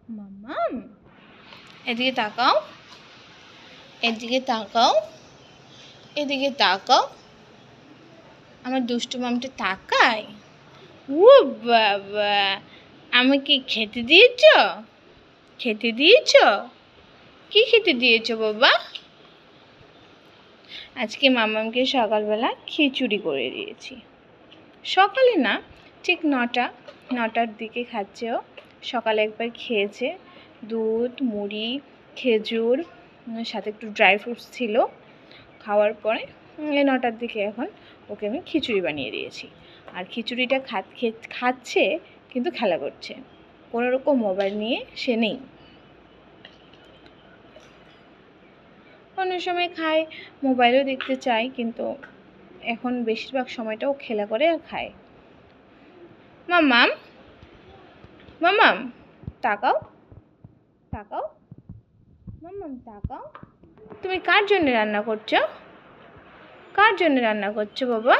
মাম্মাম, এদিকে তাকাও, এদিকে তাকাও, এদিকে তাকাও। আমার দুষ্টু মামটা তাকায়। ও বাবা, আমাকে খেতে দিয়েছ? খেতে দিয়েছ? কি খেতে দিয়েছ বাবা? আজকে মামামকে সকালবেলা খিচুড়ি করে দিয়েছি। সকালে না, ঠিক 9টার দিকে খাচ্ছে ও। সকালে একবার খেয়েছে, দুধ, মুড়ি, খেজুর, সাথে একটু ড্রাই ফ্রুটস ছিল। খাওয়ার পরে 9টার দিকে এখন ওকে আমি খিচুড়ি বানিয়ে দিয়েছি। আর খিচুড়িটা খাচ্ছে, কিন্তু খেলা করছে। কোনো রকম মোবাইল নিয়ে সে নেই। অন্য সময় খায়, মোবাইলও দেখতে চায়, কিন্তু এখন বেশিরভাগ সময়টাও খেলা করে আর খায়। মাম্মাম, মাম্মাম, তাকাও, তাকাও, মাম্মাম তাকাও। তুমি কার জন্য রান্না করছো? কার জন্য রান্না করছো বাবা?